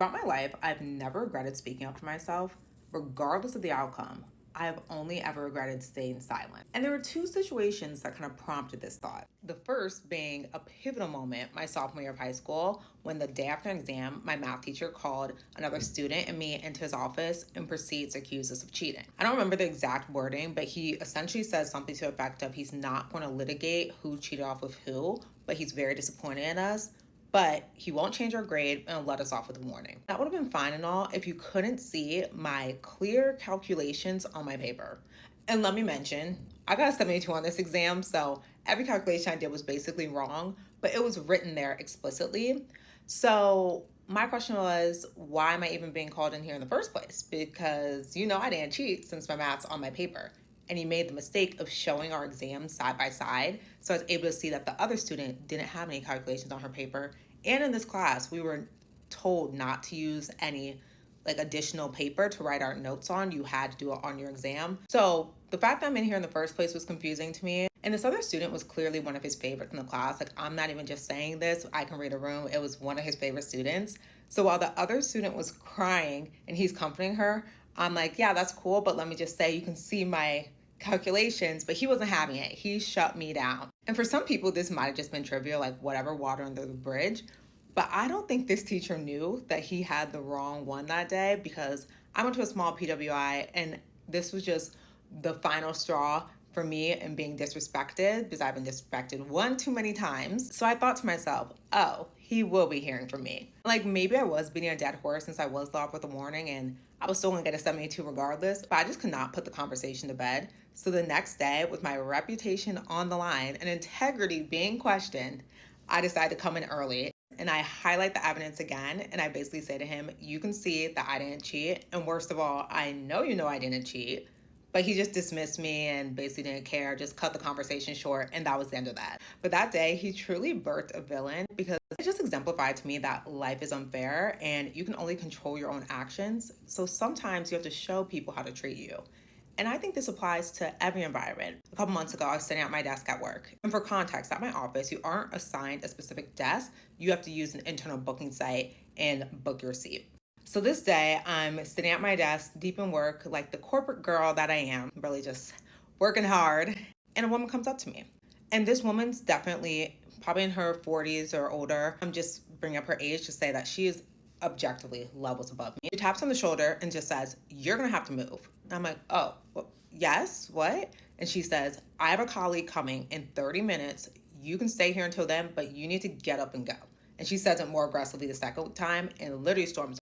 Throughout my life, I've never regretted speaking up for myself, regardless of the outcome. I have only ever regretted staying silent. And there were two situations that kind of prompted this thought. The first being a pivotal moment my sophomore year of high school when the day after an exam, my math teacher called another student and me into his office and proceeds to accuse us of cheating. I don't remember the exact wording, but he essentially says something to the effect of he's not going to litigate who cheated off with who, but he's very disappointed in us, but he won't change our grade and let us off with a warning. That would have been fine and all if you couldn't see my clear calculations on my paper. And let me mention, I got a 72 on this exam, so every calculation I did was basically wrong, but it was written there explicitly. So my question was, why am I even being called in here in the first place? Because I didn't cheat since my math's on my paper. And he made the mistake of showing our exams side by side. So I was able to see that the other student didn't have any calculations on her paper. And in this class, we were told not to use any additional paper to write our notes on. You had to do it on your exam. So the fact that I'm in here in the first place was confusing to me. And this other student was clearly one of his favorites in the class. I'm not even just saying this. I can read a room. It was one of his favorite students. So while the other student was crying and he's comforting her, I'm like, yeah, that's cool. But let me just say, you can see my calculations, but he wasn't having it. He shut me down. And for some people, this might have just been trivial, like whatever, water under the bridge. But I don't think this teacher knew that he had the wrong one that day, because I went to a small PWI and this was just the final straw for me and being disrespected, because I've been disrespected one too many times. So I thought to myself, oh, he will be hearing from me. Maybe I was beating a dead horse since I was locked with a warning and I was still gonna get a 72 regardless, but I just could not put the conversation to bed. So the next day, with my reputation on the line and integrity being questioned, I decided to come in early and I highlight the evidence again. And I basically say to him, you can see that I didn't cheat. And worst of all, I know I didn't cheat. But he just dismissed me and basically didn't care, just cut the conversation short, and that was the end of that. But that day, he truly birthed a villain, because it just exemplified to me that life is unfair and you can only control your own actions. So sometimes you have to show people how to treat you. And I think this applies to every environment. A couple months ago, I was sitting at my desk at work. And for context, at my office, you aren't assigned a specific desk. You have to use an internal booking site and book your seat. So this day, I'm sitting at my desk, deep in work, like the corporate girl that I am, really just working hard. And a woman comes up to me. And this woman's definitely probably in her 40s or older. I'm just bringing up her age to say that she is objectively levels above me. She taps on the shoulder and just says, you're going to have to move. And I'm like, oh, well, yes, what? And she says, I have a colleague coming in 30 minutes. You can stay here until then, but you need to get up and go. And she says it more aggressively the second time and literally storms